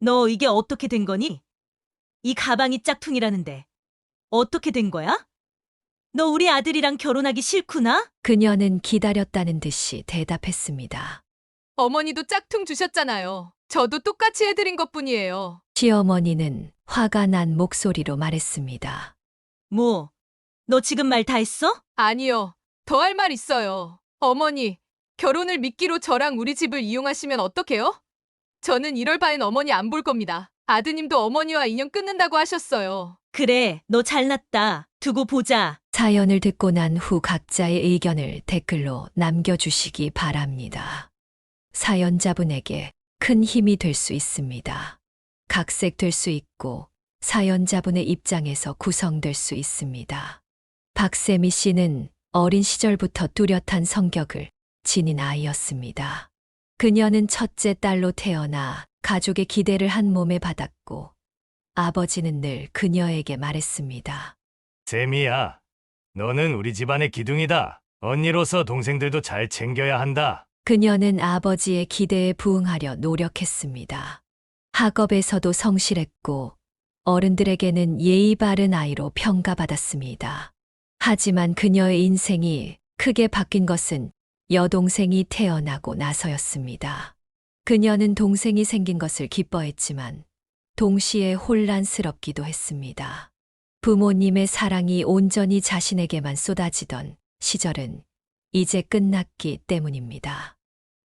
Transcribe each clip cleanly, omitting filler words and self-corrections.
너 이게 어떻게 된 거니? 이 가방이 짝퉁이라는데 어떻게 된 거야? 너 우리 아들이랑 결혼하기 싫구나? 그녀는 기다렸다는 듯이 대답했습니다. 어머니도 짝퉁 주셨잖아요. 저도 똑같이 해드린 것뿐이에요. 시어머니는 화가 난 목소리로 말했습니다. 뭐, 너 지금 말 다 했어? 아니요. 더 할 말 있어요. 어머니, 결혼을 미끼로 저랑 우리 집을 이용하시면 어떡해요? 저는 이럴 바엔 어머니 안 볼 겁니다. 아드님도 어머니와 인연 끊는다고 하셨어요. 그래, 너 잘났다. 두고 보자. 사연을 듣고 난 후 각자의 의견을 댓글로 남겨주시기 바랍니다. 사연자분에게 큰 힘이 될 수 있습니다. 각색될 수 있고 사연자분의 입장에서 구성될 수 있습니다. 박세미 씨는 어린 시절부터 뚜렷한 성격을 지닌 아이였습니다. 그녀는 첫째 딸로 태어나 가족의 기대를 한 몸에 받았고 아버지는 늘 그녀에게 말했습니다. 세미야, 너는 우리 집안의 기둥이다. 언니로서 동생들도 잘 챙겨야 한다. 그녀는 아버지의 기대에 부응하려 노력했습니다. 학업에서도 성실했고 어른들에게는 예의 바른 아이로 평가받았습니다. 하지만 그녀의 인생이 크게 바뀐 것은 여동생이 태어나고 나서였습니다. 그녀는 동생이 생긴 것을 기뻐했지만 동시에 혼란스럽기도 했습니다. 부모님의 사랑이 온전히 자신에게만 쏟아지던 시절은 이제 끝났기 때문입니다.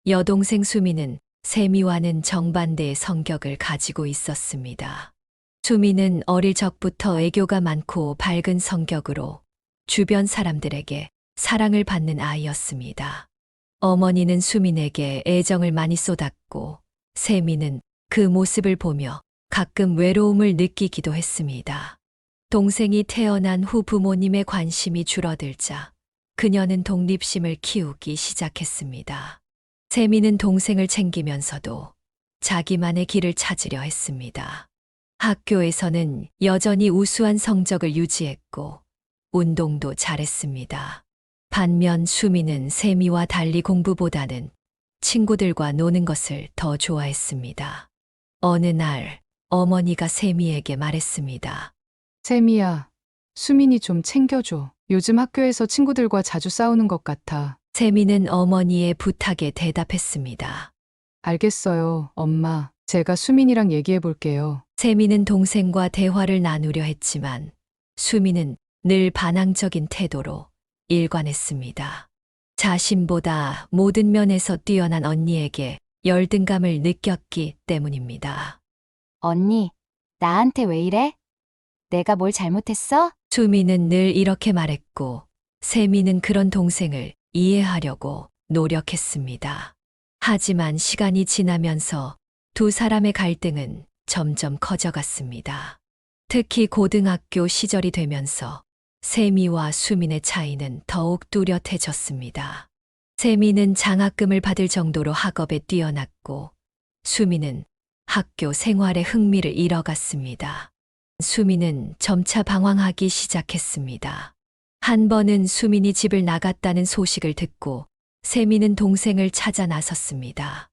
여동생 수미는 세미와는 정반대의 성격을 가지고 있었습니다. 수미는 어릴 적부터 애교가 많고 밝은 성격으로 주변 사람들에게 사랑을 받는 아이였습니다. 어머니는 수민에게 애정을 많이 쏟았고 세미는 그 모습을 보며 가끔 외로움을 느끼기도 했습니다. 동생이 태어난 후 부모님의 관심이 줄어들자 그녀는 독립심을 키우기 시작했습니다. 세미는 동생을 챙기면서도 자기만의 길을 찾으려 했습니다. 학교에서는 여전히 우수한 성적을 유지했고 운동도 잘했습니다. 반면 수미는 세미와 달리 공부보다는 친구들과 노는 것을 더 좋아했습니다. 어느 날 어머니가 세미에게 말했습니다. 세미야, 수민이 좀 챙겨줘. 요즘 학교에서 친구들과 자주 싸우는 것 같아. 세미는 어머니의 부탁에 대답했습니다. 알겠어요, 엄마. 제가 수민이랑 얘기해 볼게요. 세미는 동생과 대화를 나누려 했지만 수미는 늘 반항적인 태도로 일관했습니다. 자신보다 모든 면에서 뛰어난 언니에게 열등감을 느꼈기 때문입니다. 언니, 나한테 왜 이래? 내가 뭘 잘못했어? 수미는 늘 이렇게 말했고 세미는 그런 동생을 이해하려고 노력했습니다. 하지만 시간이 지나면서 두 사람의 갈등은 점점 커져갔습니다. 특히 고등학교 시절이 되면서 세미와 수민의 차이는 더욱 뚜렷해졌습니다. 세미는 장학금을 받을 정도로 학업에 뛰어났고 수민은 학교 생활에 흥미를 잃어갔습니다. 수민은 점차 방황하기 시작했습니다. 한 번은 수민이 집을 나갔다는 소식을 듣고 세미는 동생을 찾아 나섰습니다.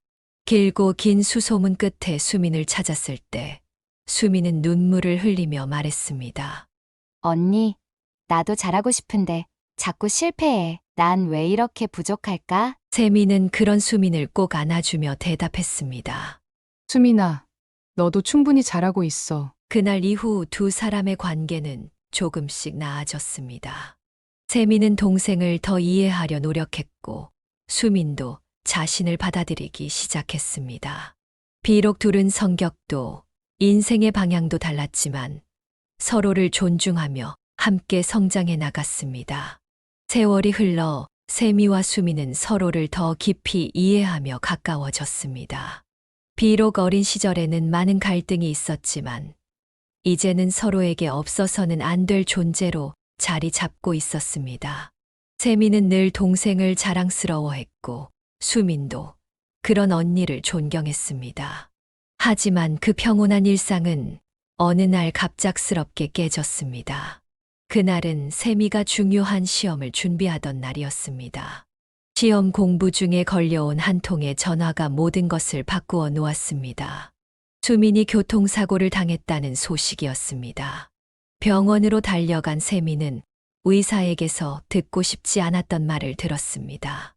길고 긴 수소문 끝에 수민을 찾았을 때 수민은 눈물을 흘리며 말했습니다. 언니, 나도 잘하고 싶은데 자꾸 실패해. 난 왜 이렇게 부족할까? 세미는 그런 수민을 꼭 안아주며 대답했습니다. 수민아, 너도 충분히 잘하고 있어. 그날 이후 두 사람의 관계는 조금씩 나아졌습니다. 세미는 동생을 더 이해하려 노력했고 수민도 자신을 받아들이기 시작했습니다. 비록 둘은 성격도 인생의 방향도 달랐지만 서로를 존중하며 함께 성장해 나갔습니다. 세월이 흘러 세미와 수미는 서로를 더 깊이 이해하며 가까워졌습니다. 비록 어린 시절에는 많은 갈등이 있었지만 이제는 서로에게 없어서는 안 될 존재로 자리 잡고 있었습니다. 세미는 늘 동생을 자랑스러워했고 수민도 그런 언니를 존경했습니다. 하지만 그 평온한 일상은 어느 날 갑작스럽게 깨졌습니다. 그날은 세미가 중요한 시험을 준비하던 날이었습니다. 시험 공부 중에 걸려온 한 통의 전화가 모든 것을 바꾸어 놓았습니다. 수민이 교통사고를 당했다는 소식이었습니다. 병원으로 달려간 세미는 의사에게서 듣고 싶지 않았던 말을 들었습니다.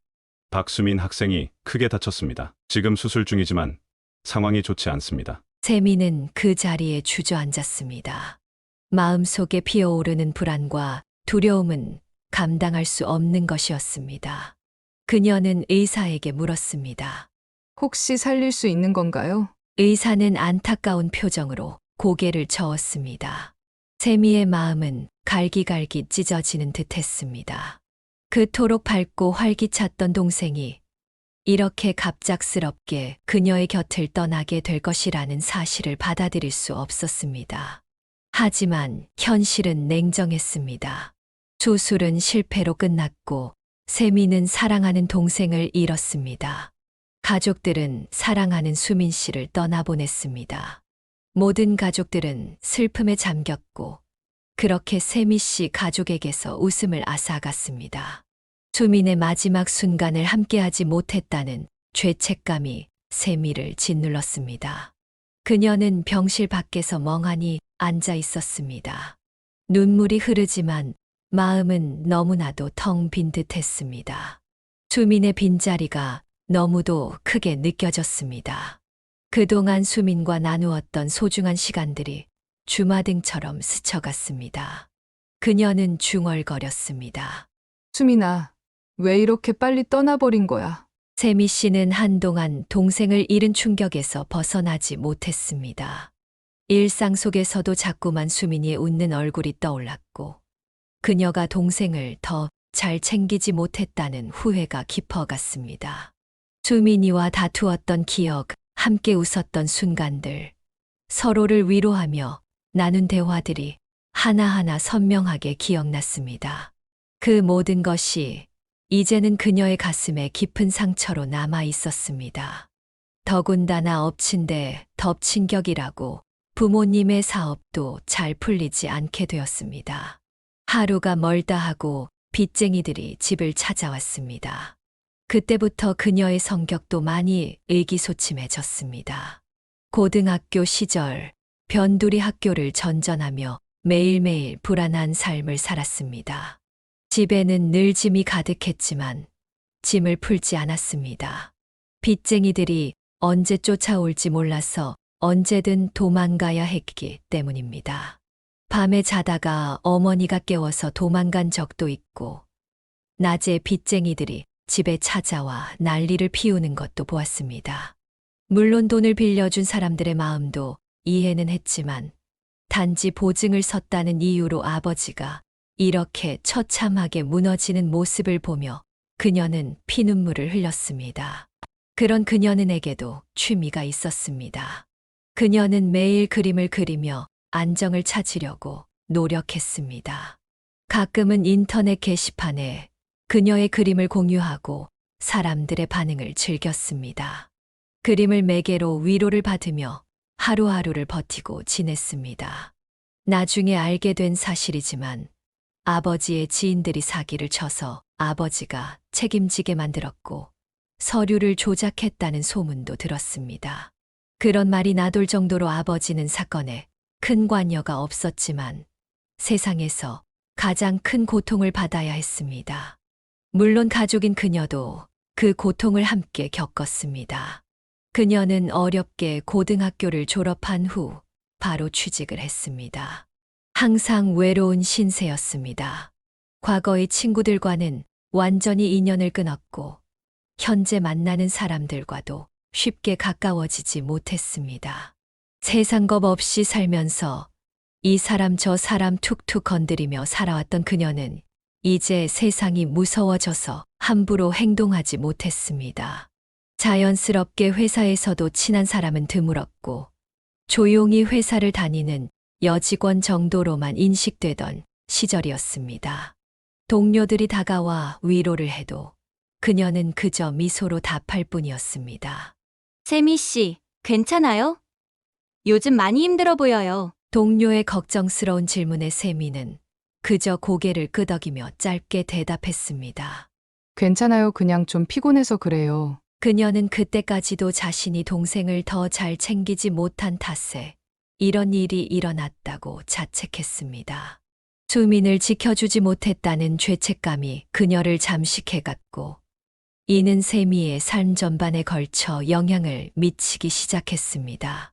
박수민 학생이 크게 다쳤습니다. 지금 수술 중이지만 상황이 좋지 않습니다. 세미는 그 자리에 주저앉았습니다. 마음속에 피어오르는 불안과 두려움은 감당할 수 없는 것이었습니다. 그녀는 의사에게 물었습니다. 혹시 살릴 수 있는 건가요? 의사는 안타까운 표정으로 고개를 저었습니다. 세미의 마음은 갈기갈기 찢어지는 듯 했습니다. 그토록 밝고 활기찼던 동생이 이렇게 갑작스럽게 그녀의 곁을 떠나게 될 것이라는 사실을 받아들일 수 없었습니다. 하지만 현실은 냉정했습니다. 수술은 실패로 끝났고 세미는 사랑하는 동생을 잃었습니다. 가족들은 사랑하는 수민 씨를 떠나보냈습니다. 모든 가족들은 슬픔에 잠겼고 그렇게 세미 씨 가족에게서 웃음을 앗아갔습니다. 수민의 마지막 순간을 함께하지 못했다는 죄책감이 세미를 짓눌렀습니다. 그녀는 병실 밖에서 멍하니 앉아 있었습니다. 눈물이 흐르지만 마음은 너무나도 텅 빈 듯했습니다. 수민의 빈자리가 너무도 크게 느껴졌습니다. 그동안 수민과 나누었던 소중한 시간들이 주마등처럼 스쳐갔습니다. 그녀는 중얼거렸습니다. 수민아, 왜 이렇게 빨리 떠나버린 거야? 세미 씨는 한동안 동생을 잃은 충격에서 벗어나지 못했습니다. 일상 속에서도 자꾸만 수민이의 웃는 얼굴이 떠올랐고 그녀가 동생을 더 잘 챙기지 못했다는 후회가 깊어갔습니다. 수민이와 다투었던 기억, 함께 웃었던 순간들, 서로를 위로하며 나눈 대화들이 하나하나 선명하게 기억났습니다. 그 모든 것이 이제는 그녀의 가슴에 깊은 상처로 남아 있었습니다. 더군다나 엎친 데 덮친 격이라고 부모님의 사업도 잘 풀리지 않게 되었습니다. 하루가 멀다 하고 빚쟁이들이 집을 찾아왔습니다. 그때부터 그녀의 성격도 많이 의기소침해졌습니다. 고등학교 시절 변두리 학교를 전전하며 매일매일 불안한 삶을 살았습니다. 집에는 늘 짐이 가득했지만 짐을 풀지 않았습니다. 빚쟁이들이 언제 쫓아올지 몰라서 언제든 도망가야 했기 때문입니다. 밤에 자다가 어머니가 깨워서 도망간 적도 있고 낮에 빚쟁이들이 집에 찾아와 난리를 피우는 것도 보았습니다. 물론 돈을 빌려준 사람들의 마음도 이해는 했지만 단지 보증을 섰다는 이유로 아버지가 이렇게 처참하게 무너지는 모습을 보며 그녀는 피눈물을 흘렸습니다. 그런 그녀는에게도 취미가 있었습니다. 그녀는 매일 그림을 그리며 안정을 찾으려고 노력했습니다. 가끔은 인터넷 게시판에 그녀의 그림을 공유하고 사람들의 반응을 즐겼습니다. 그림을 매개로 위로를 받으며 하루하루를 버티고 지냈습니다. 나중에 알게 된 사실이지만 아버지의 지인들이 사기를 쳐서 아버지가 책임지게 만들었고 서류를 조작했다는 소문도 들었습니다. 그런 말이 나돌 정도로 아버지는 사건에 큰 관여가 없었지만 세상에서 가장 큰 고통을 받아야 했습니다. 물론 가족인 그녀도 그 고통을 함께 겪었습니다. 그녀는 어렵게 고등학교를 졸업한 후 바로 취직을 했습니다. 항상 외로운 신세였습니다. 과거의 친구들과는 완전히 인연을 끊었고 현재 만나는 사람들과도 쉽게 가까워지지 못했습니다. 세상 겁 없이 살면서 이 사람 저 사람 툭툭 건드리며 살아왔던 그녀는 이제 세상이 무서워져서 함부로 행동하지 못했습니다. 자연스럽게 회사에서도 친한 사람은 드물었고 조용히 회사를 다니는 여직원 정도로만 인식되던 시절이었습니다. 동료들이 다가와 위로를 해도 그녀는 그저 미소로 답할 뿐이었습니다. 세미 씨, 괜찮아요? 요즘 많이 힘들어 보여요. 동료의 걱정스러운 질문에 세미는 그저 고개를 끄덕이며 짧게 대답했습니다. 괜찮아요. 그냥 좀 피곤해서 그래요. 그녀는 그때까지도 자신이 동생을 더 잘 챙기지 못한 탓에 이런 일이 일어났다고 자책했습니다. 수민을 지켜주지 못했다는 죄책감이 그녀를 잠식해갔고, 이는 세미의 삶 전반에 걸쳐 영향을 미치기 시작했습니다.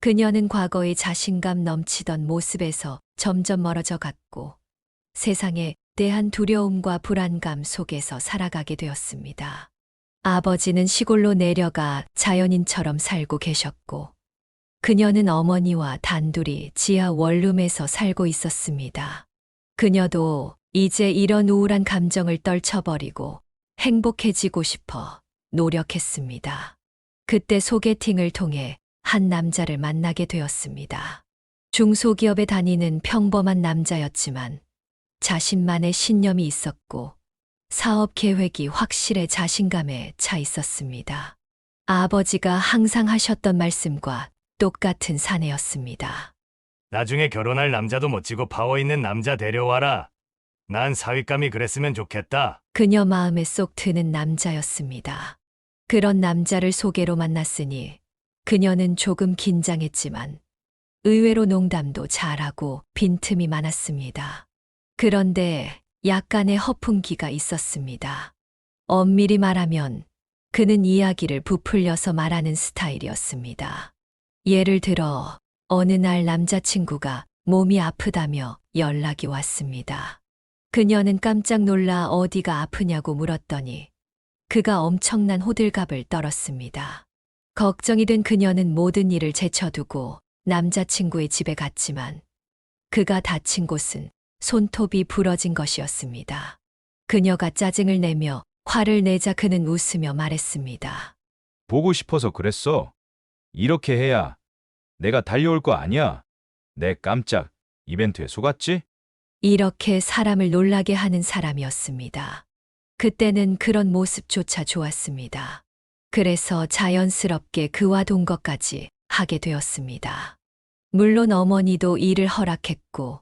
그녀는 과거의 자신감 넘치던 모습에서 점점 멀어져 갔고, 세상에 대한 두려움과 불안감 속에서 살아가게 되었습니다. 아버지는 시골로 내려가 자연인처럼 살고 계셨고, 그녀는 어머니와 단둘이 지하 원룸에서 살고 있었습니다. 그녀도 이제 이런 우울한 감정을 떨쳐버리고 행복해지고 싶어 노력했습니다. 그때 소개팅을 통해 한 남자를 만나게 되었습니다. 중소기업에 다니는 평범한 남자였지만 자신만의 신념이 있었고 사업 계획이 확실해 자신감에 차 있었습니다. 아버지가 항상 하셨던 말씀과 똑같은 사내였습니다. 나중에 결혼할 남자도 멋지고 파워 있는 남자 데려와라. 난 사윗감이 그랬으면 좋겠다. 그녀 마음에 쏙 드는 남자였습니다. 그런 남자를 소개로 만났으니 그녀는 조금 긴장했지만 의외로 농담도 잘하고 빈틈이 많았습니다. 그런데 약간의 허풍기가 있었습니다. 엄밀히 말하면 그는 이야기를 부풀려서 말하는 스타일이었습니다. 예를 들어 어느 날 남자친구가 몸이 아프다며 연락이 왔습니다. 그녀는 깜짝 놀라 어디가 아프냐고 물었더니 그가 엄청난 호들갑을 떨었습니다. 걱정이 된 그녀는 모든 일을 제쳐두고 남자친구의 집에 갔지만 그가 다친 곳은 손톱이 부러진 것이었습니다. 그녀가 짜증을 내며 화를 내자 그는 웃으며 말했습니다. 보고 싶어서 그랬어. 이렇게 해야 내가 달려올 거 아니야. 내 깜짝 이벤트에 속았지? 이렇게 사람을 놀라게 하는 사람이었습니다. 그때는 그런 모습조차 좋았습니다. 그래서 자연스럽게 그와 동거까지 하게 되었습니다. 물론 어머니도 일을 허락했고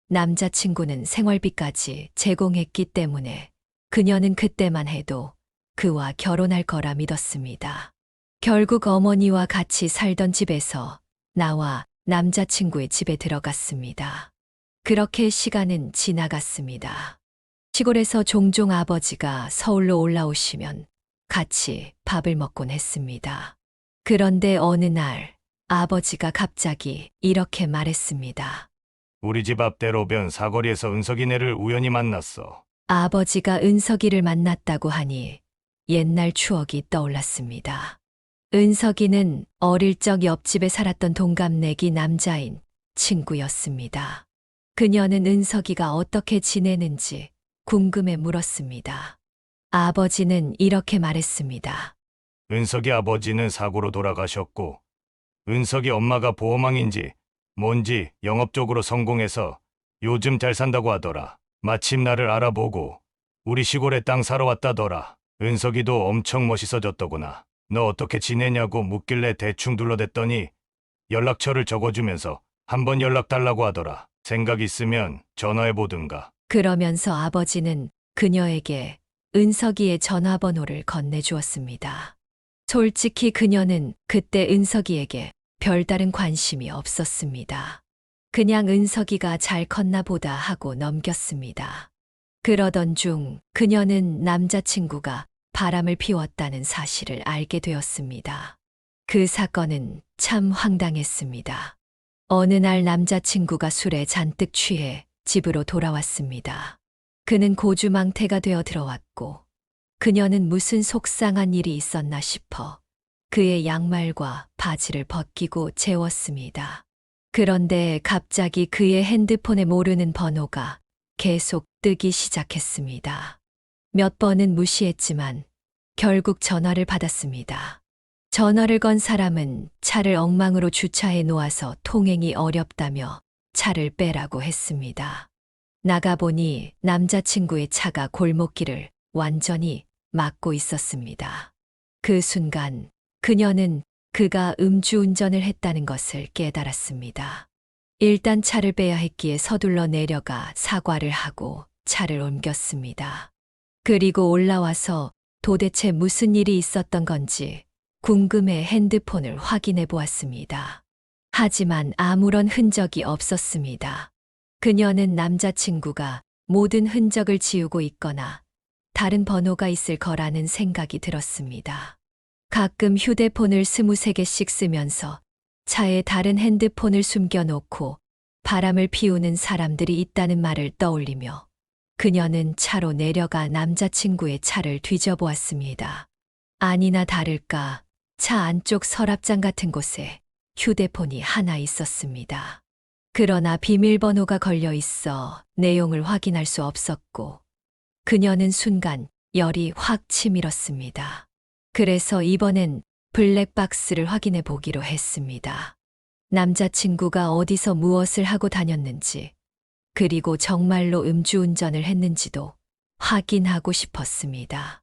남자친구는 생활비까지 제공했기 때문에 그녀는 그때만 해도 그와 결혼할 거라 믿었습니다. 결국 어머니와 같이 살던 집에서 나와 남자친구의 집에 들어갔습니다. 그렇게 시간은 지나갔습니다. 시골에서 종종 아버지가 서울로 올라오시면 같이 밥을 먹곤 했습니다. 그런데 어느 날 아버지가 갑자기 이렇게 말했습니다. 우리 집 앞 대로변 사거리에서 은석이네를 우연히 만났어. 아버지가 은석이를 만났다고 하니 옛날 추억이 떠올랐습니다. 은석이는 어릴 적 옆집에 살았던 동갑내기 남자인 친구였습니다. 그녀는 은석이가 어떻게 지내는지 궁금해 물었습니다. 아버지는 이렇게 말했습니다. 은석이 아버지는 사고로 돌아가셨고 은석이 엄마가 보호망인지 뭔지 영업적으로 성공해서 요즘 잘 산다고 하더라. 마침 나를 알아보고 우리 시골에 땅 사러 왔다더라. 은석이도 엄청 멋있어졌더구나. 너 어떻게 지내냐고 묻길래 대충 둘러댔더니 연락처를 적어주면서 한번 연락 달라고 하더라. 생각 있으면 전화해보든가. 그러면서 아버지는 그녀에게 은석이의 전화번호를 건네주었습니다. 솔직히 그녀는 그때 은석이에게 별다른 관심이 없었습니다. 그냥 은석이가 잘 컸나 보다 하고 넘겼습니다. 그러던 중 그녀는 남자친구가 바람을 피웠다는 사실을 알게 되었습니다. 그 사건은 참 황당했습니다. 어느 날 남자친구가 술에 잔뜩 취해 집으로 돌아왔습니다. 그는 고주망태가 되어 들어왔고 그녀는 무슨 속상한 일이 있었나 싶어 그의 양말과 바지를 벗기고 재웠습니다. 그런데 갑자기 그의 핸드폰에 모르는 번호가 계속 뜨기 시작했습니다. 몇 번은 무시했지만 결국 전화를 받았습니다. 전화를 건 사람은 차를 엉망으로 주차해 놓아서 통행이 어렵다며 차를 빼라고 했습니다. 나가보니 남자친구의 차가 골목길을 완전히 막고 있었습니다. 그 순간 그녀는 그가 음주운전을 했다는 것을 깨달았습니다. 일단 차를 빼야 했기에 서둘러 내려가 사과를 하고 차를 옮겼습니다. 그리고 올라와서 도대체 무슨 일이 있었던 건지 궁금해 핸드폰을 확인해 보았습니다. 하지만 아무런 흔적이 없었습니다. 그녀는 남자친구가 모든 흔적을 지우고 있거나 다른 번호가 있을 거라는 생각이 들었습니다. 가끔 휴대폰을 23개씩 쓰면서 차에 다른 핸드폰을 숨겨놓고 바람을 피우는 사람들이 있다는 말을 떠올리며 그녀는 차로 내려가 남자친구의 차를 뒤져보았습니다. 아니나 다를까 차 안쪽 서랍장 같은 곳에 휴대폰이 하나 있었습니다. 그러나 비밀번호가 걸려 있어 내용을 확인할 수 없었고 그녀는 순간 열이 확 치밀었습니다. 그래서 이번엔 블랙박스를 확인해 보기로 했습니다. 남자친구가 어디서 무엇을 하고 다녔는지, 그리고 정말로 음주운전을 했는지도 확인하고 싶었습니다.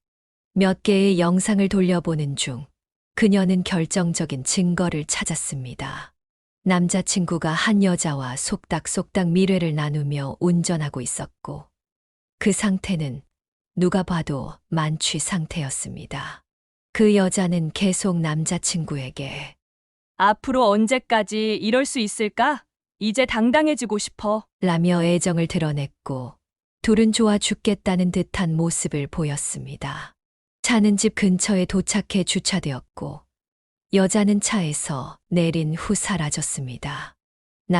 몇 개의 영상을 돌려보는 중 그녀는 결정적인 증거를 찾았습니다. 남자친구가 한 여자와 속닥속닥 미래를 나누며 운전하고 있었고 그 상태는 누가 봐도 만취 상태였습니다. 그 여자는 계속 남자친구에게 앞으로 언제까지 이럴 수 있을까? 이제 당당해지고 싶어. 라며 애정을 드러냈고 둘은 좋아 죽겠다는 듯한 모습을 보였습니다. 차는 집 근처에 도착해 주차되었고 여자는 차에서 내린 후 사라졌습니다.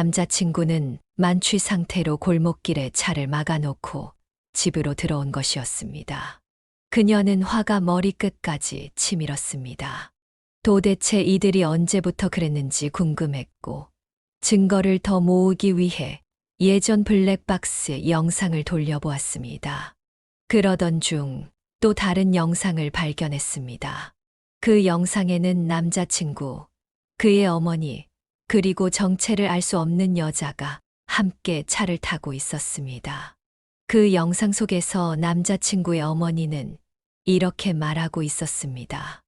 남자친구는 만취 상태로 골목길에 차를 막아놓고 집으로 들어온 것이었습니다. 그녀는 화가 머리끝까지 치밀었습니다. 도대체 이들이 언제부터 그랬는지 궁금했고 증거를 더 모으기 위해 예전 블랙박스 영상을 돌려보았습니다. 그러던 중 또 다른 영상을 발견했습니다. 그 영상에는 남자친구, 그의 어머니, 그리고 정체를 알 수 없는 여자가 함께 차를 타고 있었습니다. 그 영상 속에서 남자친구의 어머니는 이렇게 말하고 있었습니다.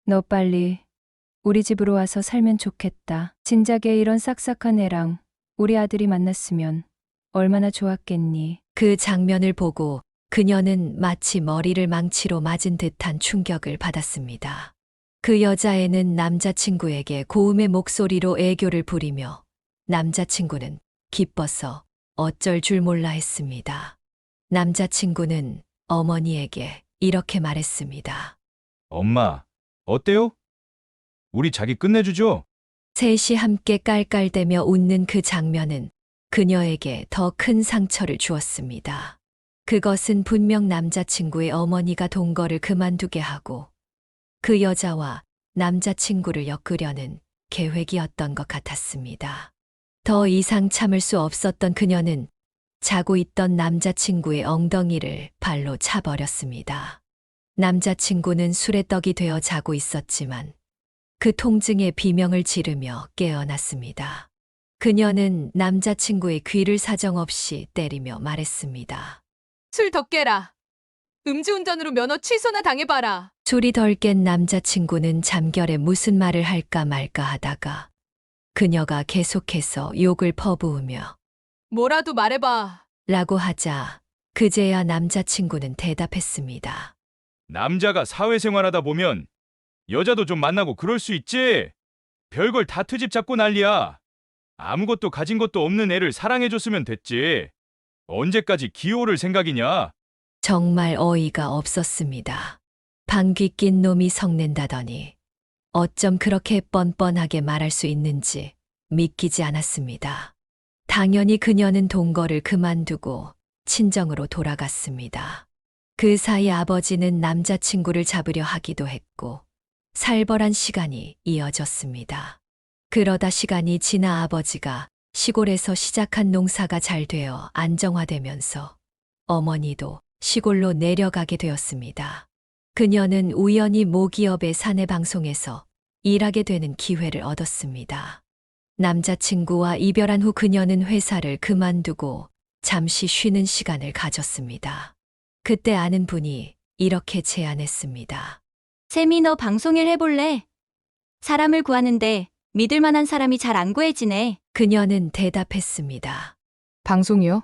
너 빨리 우리 집으로 와서 살면 좋겠다. 진작에 이런 싹싹한 애랑 우리 아들이 만났으면 얼마나 좋았겠니. 그 장면을 보고 그녀는 마치 머리를 망치로 맞은 듯한 충격을 받았습니다. 그 여자애는 남자친구에게 고음의 목소리로 애교를 부리며 남자친구는 기뻐서 어쩔 줄 몰라 했습니다. 남자친구는 어머니에게 이렇게 말했습니다. 엄마, 어때요? 우리 자기 끝내주죠? 셋이 함께 깔깔대며 웃는 그 장면은 그녀에게 더 큰 상처를 주었습니다. 그것은 분명 남자친구의 어머니가 동거를 그만두게 하고 그 여자와 남자친구를 엮으려는 계획이었던 것 같았습니다. 더 이상 참을 수 없었던 그녀는 자고 있던 남자친구의 엉덩이를 발로 차버렸습니다. 남자친구는 술에 떡이 되어 자고 있었지만 그 통증에 비명을 지르며 깨어났습니다. 그녀는 남자친구의 귀를 사정없이 때리며 말했습니다. 술 더 깨라. 음주운전으로 면허 취소나 당해봐라. 술이 덜 깬 남자친구는 잠결에 무슨 말을 할까 말까 하다가 그녀가 계속해서 욕을 퍼부으며 뭐라도 말해봐. 라고 하자 그제야 남자친구는 대답했습니다. 남자가 사회생활하다 보면 여자도 좀 만나고 그럴 수 있지. 별걸 다 트집 잡고 난리야. 아무것도 가진 것도 없는 애를 사랑해줬으면 됐지. 언제까지 기어오를 생각이냐? 정말 어이가 없었습니다. 방귀 낀 놈이 성낸다더니 어쩜 그렇게 뻔뻔하게 말할 수 있는지 믿기지 않았습니다. 당연히 그녀는 동거를 그만두고 친정으로 돌아갔습니다. 그 사이 아버지는 남자친구를 잡으려 하기도 했고 살벌한 시간이 이어졌습니다. 그러다 시간이 지나 아버지가 시골에서 시작한 농사가 잘 되어 안정화되면서 어머니도 시골로 내려가게 되었습니다. 그녀는 우연히 모기업의 사내 방송에서 일하게 되는 기회를 얻었습니다. 남자친구와 이별한 후 그녀는 회사를 그만두고 잠시 쉬는 시간을 가졌습니다. 그때 아는 분이 이렇게 제안했습니다. 샘이 너 방송일 해볼래? 사람을 구하는데 믿을 만한 사람이 잘 안 구해지네. 그녀는 대답했습니다. 방송이요?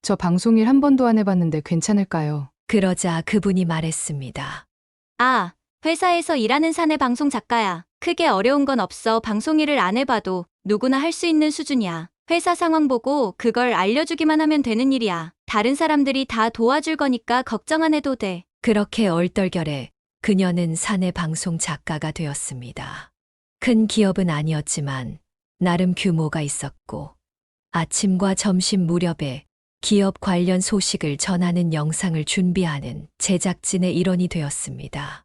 저 방송일 한 번도 안 해봤는데 괜찮을까요? 그러자 그분이 말했습니다. 아, 회사에서 일하는 사내 방송 작가야. 크게 어려운 건 없어. 방송 일을 안 해봐도 누구나 할 수 있는 수준이야. 회사 상황 보고 그걸 알려주기만 하면 되는 일이야. 다른 사람들이 다 도와줄 거니까 걱정 안 해도 돼. 그렇게 얼떨결에 그녀는 사내 방송 작가가 되었습니다. 큰 기업은 아니었지만 나름 규모가 있었고 아침과 점심 무렵에 기업 관련 소식을 전하는 영상을 준비하는 제작진의 일원이 되었습니다.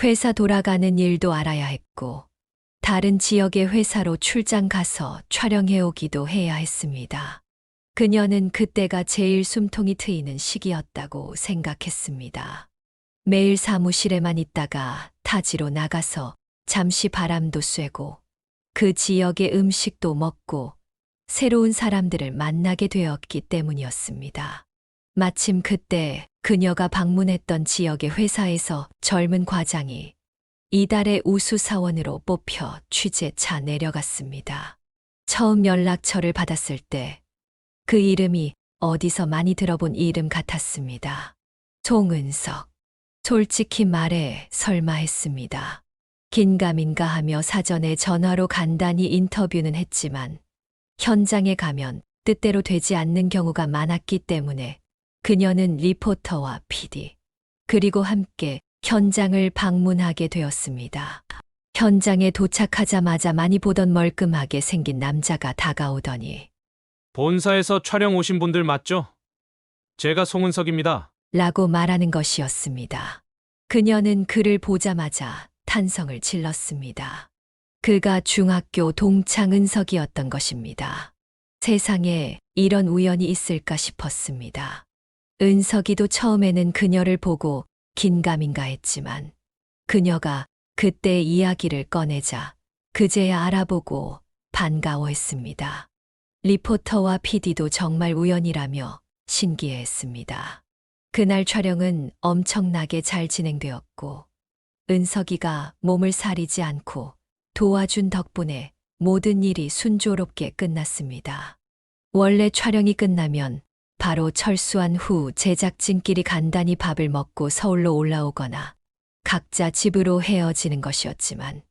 회사 돌아가는 일도 알아야 했고 다른 지역의 회사로 출장 가서 촬영해 오기도 해야 했습니다. 그녀는 그때가 제일 숨통이 트이는 시기였다고 생각했습니다. 매일 사무실에만 있다가 타지로 나가서 잠시 바람도 쐬고 그 지역의 음식도 먹고 새로운 사람들을 만나게 되었기 때문이었습니다. 마침 그때 그녀가 방문했던 지역의 회사에서 젊은 과장이 이달의 우수 사원으로 뽑혀 취재차 내려갔습니다. 처음 연락처를 받았을 때 그 이름이 어디서 많이 들어본 이름 같았습니다. 송은석. 솔직히 말해 설마 했습니다. 긴가민가 하며 사전에 전화로 간단히 인터뷰는 했지만 현장에 가면 뜻대로 되지 않는 경우가 많았기 때문에 그녀는 리포터와 PD 그리고 함께 현장을 방문하게 되었습니다. 현장에 도착하자마자 많이 보던 멀끔하게 생긴 남자가 다가오더니 본사에서 촬영 오신 분들 맞죠? 제가 송은석입니다. 라고 말하는 것이었습니다. 그녀는 그를 보자마자 탄성을 질렀습니다. 그가 중학교 동창 은석이었던 것입니다. 세상에 이런 우연이 있을까 싶었습니다. 은석이도 처음에는 그녀를 보고 긴가민가 했지만 그녀가 그때 이야기를 꺼내자 그제야 알아보고 반가워했습니다. 리포터와 PD도 정말 우연이라며 신기해했습니다. 그날 촬영은 엄청나게 잘 진행되었고 은석이가 몸을 사리지 않고 도와준 덕분에 모든 일이 순조롭게 끝났습니다. 원래 촬영이 끝나면 바로 철수한 후 제작진끼리 간단히 밥을 먹고 서울로 올라오거나 각자 집으로 헤어지는 것이었지만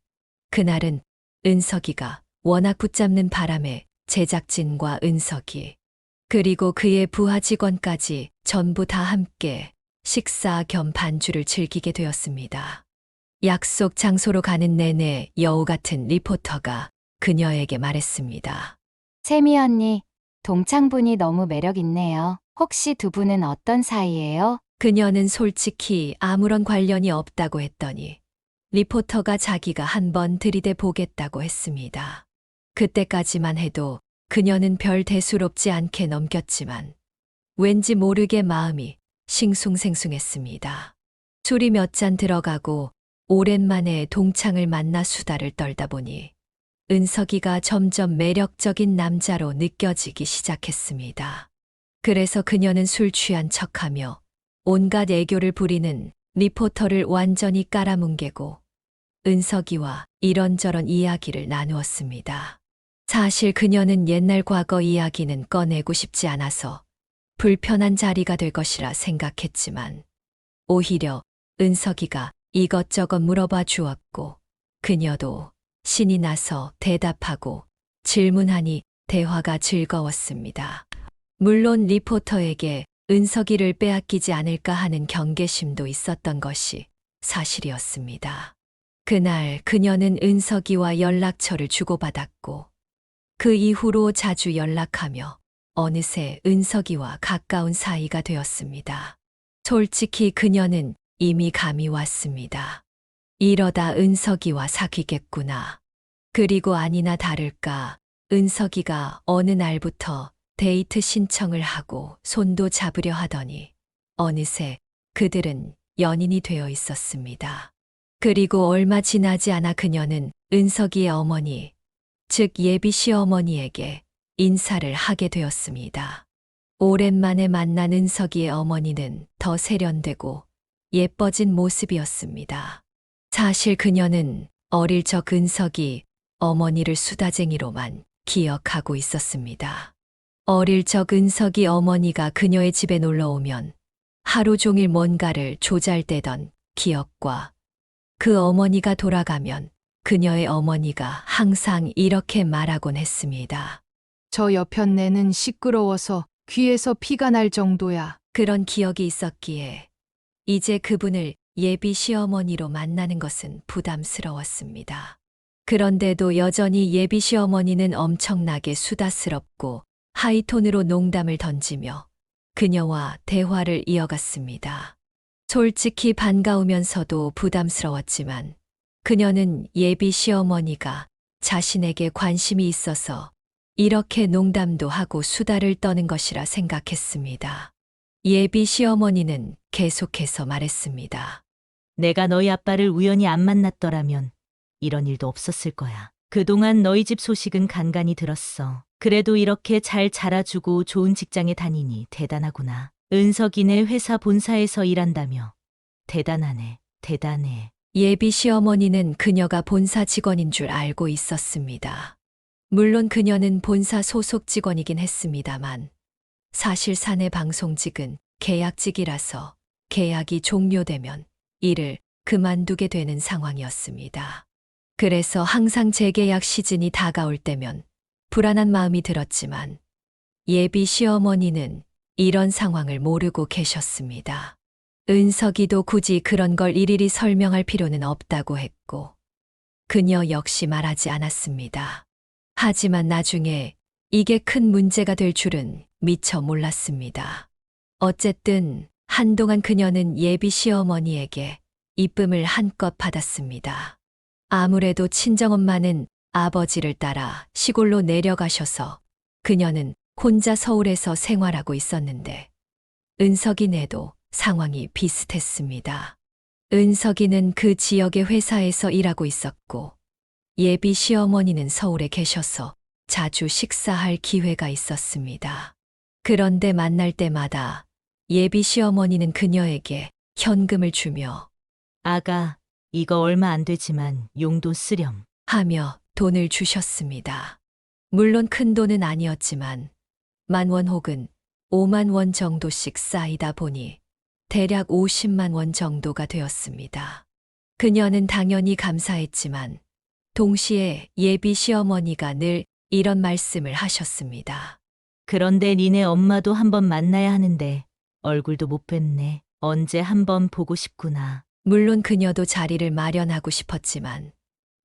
그날은 은석이가 워낙 붙잡는 바람에 제작진과 은석이 그리고 그의 부하 직원까지 전부 다 함께 식사 겸 반주를 즐기게 되었습니다. 약속 장소로 가는 내내 여우 같은 리포터가 그녀에게 말했습니다. 세미 언니, 동창분이 너무 매력 있네요. 혹시 두 분은 어떤 사이예요? 그녀는 솔직히 아무런 관련이 없다고 했더니 리포터가 자기가 한번 들이대 보겠다고 했습니다. 그때까지만 해도 그녀는 별 대수롭지 않게 넘겼지만 왠지 모르게 마음이 싱숭생숭했습니다. 술이 몇 잔 들어가고 오랜만에 동창을 만나 수다를 떨다 보니 은석이가 점점 매력적인 남자로 느껴지기 시작했습니다. 그래서 그녀는 술 취한 척하며 온갖 애교를 부리는 리포터를 완전히 깔아뭉개고 은석이와 이런저런 이야기를 나누었습니다. 사실 그녀는 옛날 과거 이야기는 꺼내고 싶지 않아서 불편한 자리가 될 것이라 생각했지만 오히려 은석이가 이것저것 물어봐 주었고 그녀도 신이 나서 대답하고 질문하니 대화가 즐거웠습니다. 물론 리포터에게 은석이를 빼앗기지 않을까 하는 경계심도 있었던 것이 사실이었습니다. 그날 그녀는 은석이와 연락처를 주고받았고 그 이후로 자주 연락하며 어느새 은석이와 가까운 사이가 되었습니다. 솔직히 그녀는 이미 감이 왔습니다. 이러다 은석이와 사귀겠구나. 그리고 아니나 다를까 은석이가 어느 날부터 데이트 신청을 하고 손도 잡으려 하더니 어느새 그들은 연인이 되어 있었습니다. 그리고 얼마 지나지 않아 그녀는 은석이의 어머니, 즉 예비 시어머니에게 인사를 하게 되었습니다. 오랜만에 만난 은석이의 어머니는 더 세련되고 예뻐진 모습이었습니다. 사실 그녀는 어릴 적 은석이 어머니를 수다쟁이로만 기억하고 있었습니다. 어릴 적 은석이 어머니가 그녀의 집에 놀러 오면 하루 종일 뭔가를 조잘대던 기억과 그 어머니가 돌아가면 그녀의 어머니가 항상 이렇게 말하곤 했습니다. 저 여편네는 시끄러워서 귀에서 피가 날 정도야. 그런 기억이 있었기에 이제 그분을 예비 시어머니로 만나는 것은 부담스러웠습니다. 그런데도 여전히 예비 시어머니는 엄청나게 수다스럽고 하이톤으로 농담을 던지며 그녀와 대화를 이어갔습니다. 솔직히 반가우면서도 부담스러웠지만 그녀는 예비 시어머니가 자신에게 관심이 있어서 이렇게 농담도 하고 수다를 떠는 것이라 생각했습니다. 예비 시어머니는 계속해서 말했습니다. 내가 너희 아빠를 우연히 안 만났더라면 이런 일도 없었을 거야. 그동안 너희 집 소식은 간간히 들었어. 그래도 이렇게 잘 자라주고 좋은 직장에 다니니 대단하구나. 은석이네 회사 본사에서 일한다며. 대단하네, 대단해. 예비 시어머니는 그녀가 본사 직원인 줄 알고 있었습니다. 물론 그녀는 본사 소속 직원이긴 했습니다만 사실 사내 방송직은 계약직이라서 계약이 종료되면 일을 그만두게 되는 상황이었습니다. 그래서 항상 재계약 시즌이 다가올 때면 불안한 마음이 들었지만 예비 시어머니는 이런 상황을 모르고 계셨습니다. 은석이도 굳이 그런 걸 일일이 설명할 필요는 없다고 했고 그녀 역시 말하지 않았습니다. 하지만 나중에 이게 큰 문제가 될 줄은 미처 몰랐습니다. 어쨌든 한동안 그녀는 예비 시어머니에게 이쁨을 한껏 받았습니다. 아무래도 친정엄마는 아버지를 따라 시골로 내려가셔서 그녀는 혼자 서울에서 생활하고 있었는데 은석이네도 상황이 비슷했습니다. 은석이는 그 지역의 회사에서 일하고 있었고 예비 시어머니는 서울에 계셔서 자주 식사할 기회가 있었습니다. 그런데 만날 때마다 예비 시어머니는 그녀에게 현금을 주며 아가, 이거 얼마 안 되지만 용돈 쓰렴. 하며 돈을 주셨습니다. 물론 큰 돈은 아니었지만 10,000원 혹은 50,000원 정도씩 쌓이다 보니 대략 50만 원 정도가 되었습니다. 그녀는 당연히 감사했지만 동시에 예비 시어머니가 늘 이런 말씀을 하셨습니다. 그런데 니네 엄마도 한번 만나야 하는데 얼굴도 못 뵙네. 언제 한번 보고 싶구나. 물론 그녀도 자리를 마련하고 싶었지만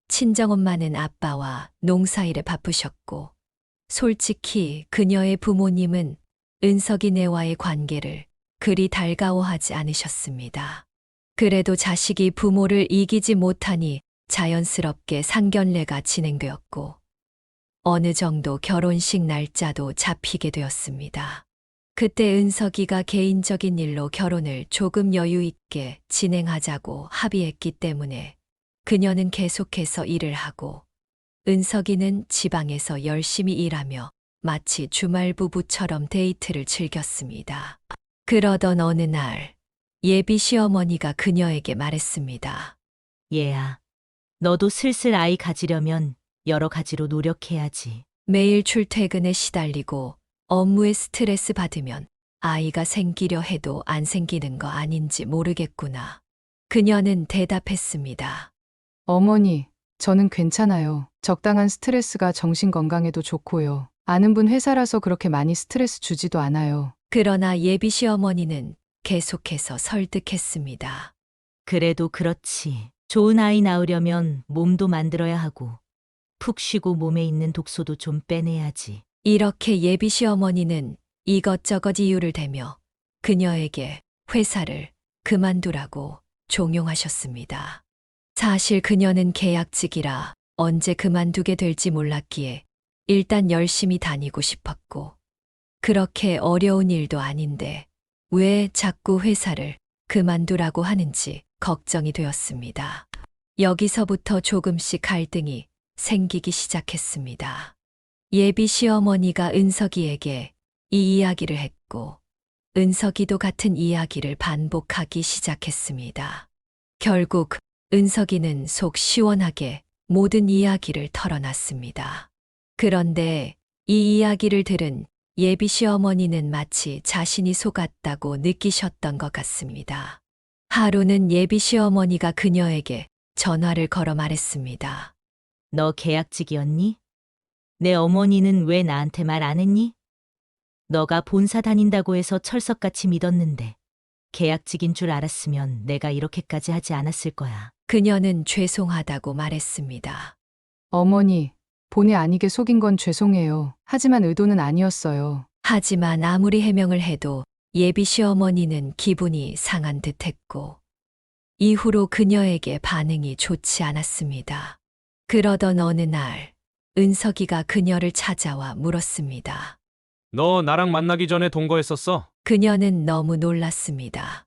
친정엄마는 아빠와 농사일에 바쁘셨고 솔직히 그녀의 부모님은 은석이네와의 관계를 그리 달가워하지 않으셨습니다. 그래도 자식이 부모를 이기지 못하니 자연스럽게 상견례가 진행되었고 어느 정도 결혼식 날짜도 잡히게 되었습니다. 그때 은석이가 개인적인 일로 결혼을 조금 여유 있게 진행하자고 합의했기 때문에 그녀는 계속해서 일을 하고 은석이는 지방에서 열심히 일하며 마치 주말 부부처럼 데이트를 즐겼습니다. 그러던 어느 날 예비 시어머니가 그녀에게 말했습니다. 얘야, 너도 슬슬 아이 가지려면 여러 가지로 노력해야지. 매일 출퇴근에 시달리고 업무에 스트레스 받으면 아이가 생기려 해도 안 생기는 거 아닌지 모르겠구나. 그녀는 대답했습니다. 어머니, 저는 괜찮아요. 적당한 스트레스가 정신 건강에도 좋고요. 아는 분 회사라서 그렇게 많이 스트레스 주지도 않아요. 그러나 예비 시어머니는 계속해서 설득했습니다. 그래도 그렇지. 좋은 아이 낳으려면 몸도 만들어야 하고 푹 쉬고 몸에 있는 독소도 좀 빼내야지. 이렇게 예비 시어머니는 이것저것 이유를 대며 그녀에게 회사를 그만두라고 종용하셨습니다. 사실 그녀는 계약직이라 언제 그만두게 될지 몰랐기에 일단 열심히 다니고 싶었고 그렇게 어려운 일도 아닌데 왜 자꾸 회사를 그만두라고 하는지 걱정이 되었습니다. 여기서부터 조금씩 갈등이 생기기 시작했습니다. 예비 시어머니가 은석이에게 이 이야기를 했고 은석이도 같은 이야기를 반복하기 시작했습니다. 결국 은석이는 속 시원하게 모든 이야기를 털어놨습니다. 그런데 이 이야기를 들은 예비 시어머니는 마치 자신이 속았다고 느끼셨던 것 같습니다. 하루는 예비 시어머니가 그녀에게 전화를 걸어 말했습니다. 너 계약직이었니? 내 어머니는 왜 나한테 말 안 했니? 너가 본사 다닌다고 해서 철석같이 믿었는데 계약직인 줄 알았으면 내가 이렇게까지 하지 않았을 거야. 그녀는 죄송하다고 말했습니다. 어머니, 본의 아니게 속인 건 죄송해요. 하지만 의도는 아니었어요. 하지만 아무리 해명을 해도 예비 시어머니는 기분이 상한 듯 했고, 이후로 그녀에게 반응이 좋지 않았습니다. 그러던 어느 날, 은석이가 그녀를 찾아와 물었습니다. 너 나랑 만나기 전에 동거했었어? 그녀는 너무 놀랐습니다.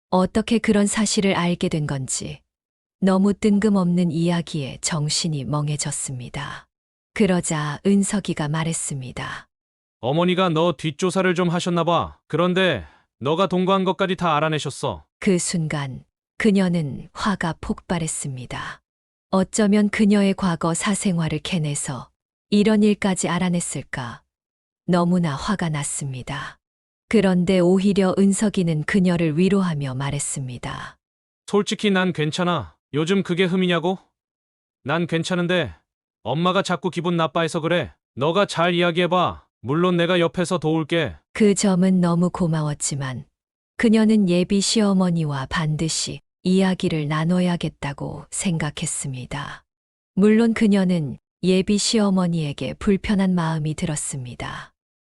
어떻게 그런 사실을 알게 된 건지 너무 뜬금없는 이야기에 정신이 멍해졌습니다. 그러자 은석이가 말했습니다. 어머니가 너 뒷조사를 좀 하셨나 봐. 그런데 너가 동거한 것까지 다 알아내셨어. 그 순간 그녀는 화가 폭발했습니다. 어쩌면 그녀의 과거 사생활을 캐내서 이런 일까지 알아냈을까? 너무나 화가 났습니다. 그런데 오히려 은석이는 그녀를 위로하며 말했습니다. 솔직히 난 괜찮아. 요즘 그게 흠이냐고? 난 괜찮은데 엄마가 자꾸 기분 나빠해서 그래. 너가 잘 이야기해봐. 물론 내가 옆에서 도울게. 그 점은 너무 고마웠지만 그녀는 예비 시어머니와 반드시 이야기를 나눠야겠다고 생각했습니다. 물론 그녀는 예비 시어머니에게 불편한 마음이 들었습니다.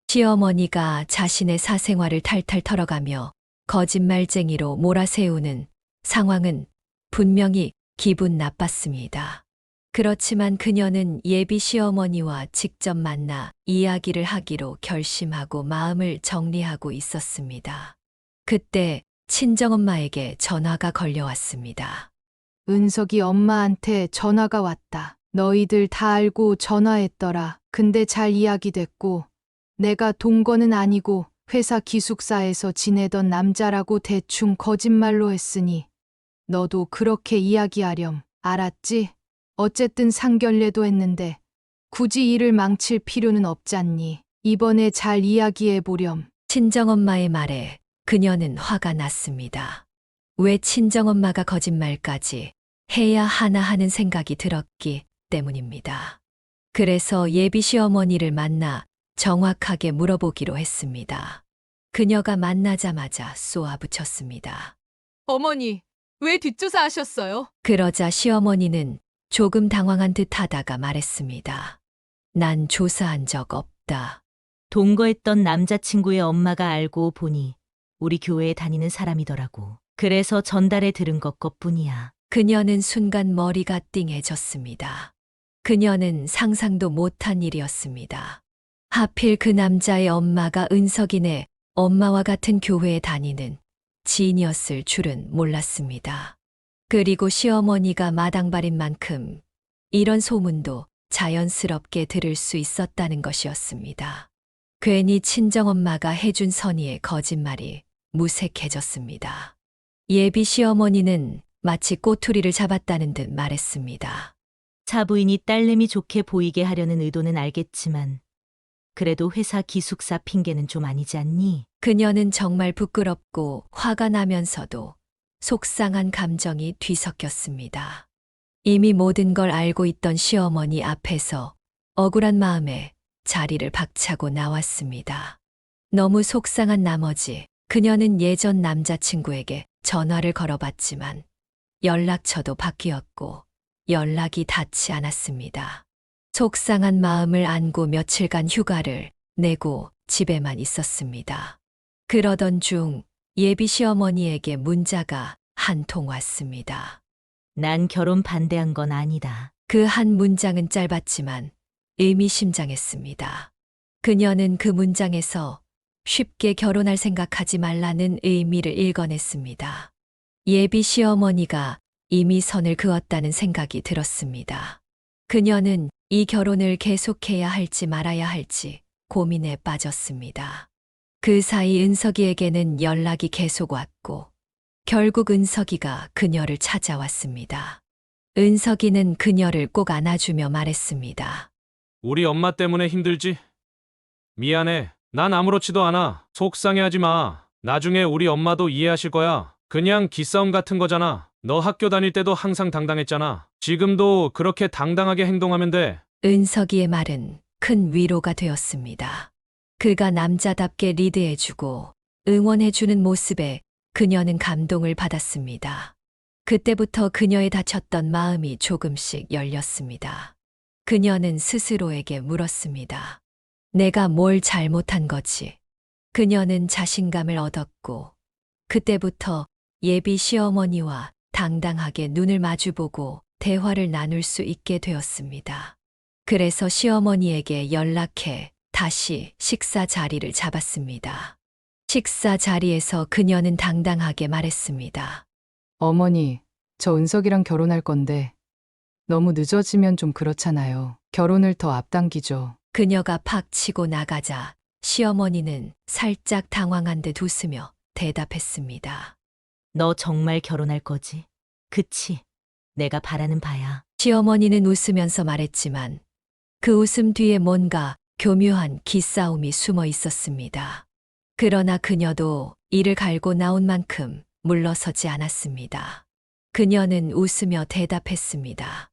시어머니가 자신의 사생활을 탈탈 털어가며 거짓말쟁이로 몰아세우는 상황은 분명히 기분 나빴습니다. 그렇지만 그녀는 예비 시어머니와 직접 만나 이야기를 하기로 결심하고 마음을 정리하고 있었습니다. 그때 친정엄마에게 전화가 걸려왔습니다. 은석이 엄마한테 전화가 왔다. 너희들 다 알고 전화했더라. 근데 잘 이야기됐고, 내가 동거는 아니고 회사 기숙사에서 지내던 남자라고 대충 거짓말로 했으니 너도 그렇게 이야기하렴. 알았지? 어쨌든 상견례도 했는데 굳이 일을 망칠 필요는 없잖니. 이번에 잘 이야기해보렴. 친정엄마의 말에 그녀는 화가 났습니다. 왜 친정엄마가 거짓말까지 해야 하나 하는 생각이 들었기 때문입니다. 그래서 예비 시어머니를 만나 정확하게 물어보기로 했습니다. 그녀가 만나자마자 쏘아붙였습니다. 어머니, 왜 뒷조사하셨어요? 그러자 시어머니는 조금 당황한 듯 하다가 말했습니다. 난 조사한 적 없다. 동거했던 남자친구의 엄마가 알고 보니 우리 교회에 다니는 사람이더라고. 그래서 전달해 들은 것뿐이야. 그녀는 순간 머리가 띵해졌습니다. 그녀는 상상도 못한 일이었습니다. 하필 그 남자의 엄마가 은석이네 엄마와 같은 교회에 다니는 지인이었을 줄은 몰랐습니다. 그리고 시어머니가 마당발인 만큼 이런 소문도 자연스럽게 들을 수 있었다는 것이었습니다. 괜히 친정엄마가 해준 선의의 거짓말이 무색해졌습니다. 예비 시어머니는 마치 꼬투리를 잡았다는 듯 말했습니다. 차부인이 딸내미 좋게 보이게 하려는 의도는 알겠지만 그래도 회사 기숙사 핑계는 좀 아니지 않니? 그녀는 정말 부끄럽고 화가 나면서도 속상한 감정이 뒤섞였습니다. 이미 모든 걸 알고 있던 시어머니 앞에서 억울한 마음에 자리를 박차고 나왔습니다. 너무 속상한 나머지 그녀는 예전 남자친구에게 전화를 걸어봤지만 연락처도 바뀌었고 연락이 닿지 않았습니다. 속상한 마음을 안고 며칠간 휴가를 내고 집에만 있었습니다. 그러던 중 예비 시어머니에게 문자가 한 통 왔습니다. 난 결혼 반대한 건 아니다. 그 한 문장은 짧았지만 의미심장했습니다. 그녀는 그 문장에서 쉽게 결혼할 생각하지 말라는 의미를 읽어냈습니다. 예비 시어머니가 이미 선을 그었다는 생각이 들었습니다. 그녀는 이 결혼을 계속해야 할지 말아야 할지 고민에 빠졌습니다. 그 사이 은석이에게는 연락이 계속 왔고 결국 은석이가 그녀를 찾아왔습니다. 은석이는 그녀를 꼭 안아주며 말했습니다. 우리 엄마 때문에 힘들지? 미안해. 난 아무렇지도 않아. 속상해하지 마. 나중에 우리 엄마도 이해하실 거야. 그냥 기싸움 같은 거잖아. 너 학교 다닐 때도 항상 당당했잖아. 지금도 그렇게 당당하게 행동하면 돼. 은석이의 말은 큰 위로가 되었습니다. 그가 남자답게 리드해주고 응원해주는 모습에 그녀는 감동을 받았습니다. 그때부터 그녀의 닫혔던 마음이 조금씩 열렸습니다. 그녀는 스스로에게 물었습니다. 내가 뭘 잘못한 거지? 그녀는 자신감을 얻었고, 그때부터 예비 시어머니와 당당하게 눈을 마주보고 대화를 나눌 수 있게 되었습니다. 그래서 시어머니에게 연락해 다시 식사 자리를 잡았습니다. 식사 자리에서 그녀는 당당하게 말했습니다. 어머니, 저 은석이랑 결혼할 건데 너무 늦어지면 좀 그렇잖아요. 결혼을 더 앞당기죠. 그녀가 팍 치고 나가자 시어머니는 살짝 당황한 듯 웃으며 대답했습니다. 너 정말 결혼할 거지? 그치? 내가 바라는 바야. 시어머니는 웃으면서 말했지만 그 웃음 뒤에 뭔가 교묘한 기싸움이 숨어 있었습니다. 그러나 그녀도 이를 갈고 나온 만큼 물러서지 않았습니다. 그녀는 웃으며 대답했습니다.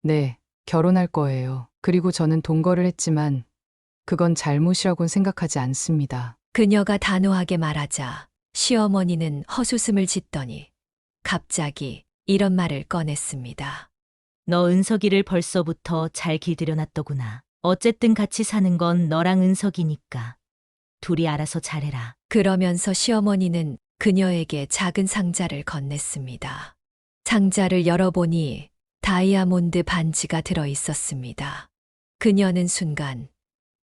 네, 결혼할 거예요. 그리고 저는 동거를 했지만 그건 잘못이라고는 생각하지 않습니다. 그녀가 단호하게 말하자 시어머니는 헛웃음을 짓더니 갑자기 이런 말을 꺼냈습니다. 너 은석이를 벌써부터 잘 길들여놨더구나. 어쨌든 같이 사는 건 너랑 은석이니까. 둘이 알아서 잘해라. 그러면서 시어머니는 그녀에게 작은 상자를 건넸습니다. 상자를 열어보니 다이아몬드 반지가 들어 있었습니다. 그녀는 순간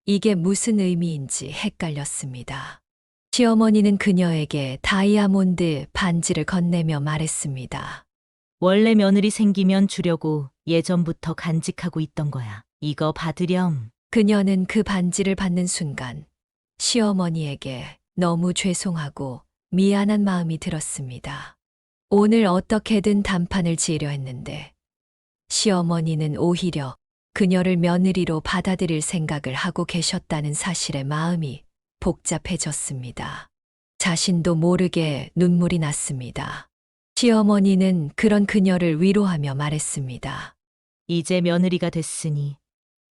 이게 무슨 의미인지 헷갈렸습니다. 시어머니는 그녀에게 다이아몬드 반지를 건네며 말했습니다. 원래 며느리 생기면 주려고 예전부터 간직하고 있던 거야. 이거 받으렴. 그녀는 그 반지를 받는 순간 시어머니에게 너무 죄송하고 미안한 마음이 들었습니다. 오늘 어떻게든 단판을 지으려 했는데 시어머니는 오히려 그녀를 며느리로 받아들일 생각을 하고 계셨다는 사실에 마음이 복잡해졌습니다. 자신도 모르게 눈물이 났습니다. 시어머니는 그런 그녀를 위로하며 말했습니다. 이제 며느리가 됐으니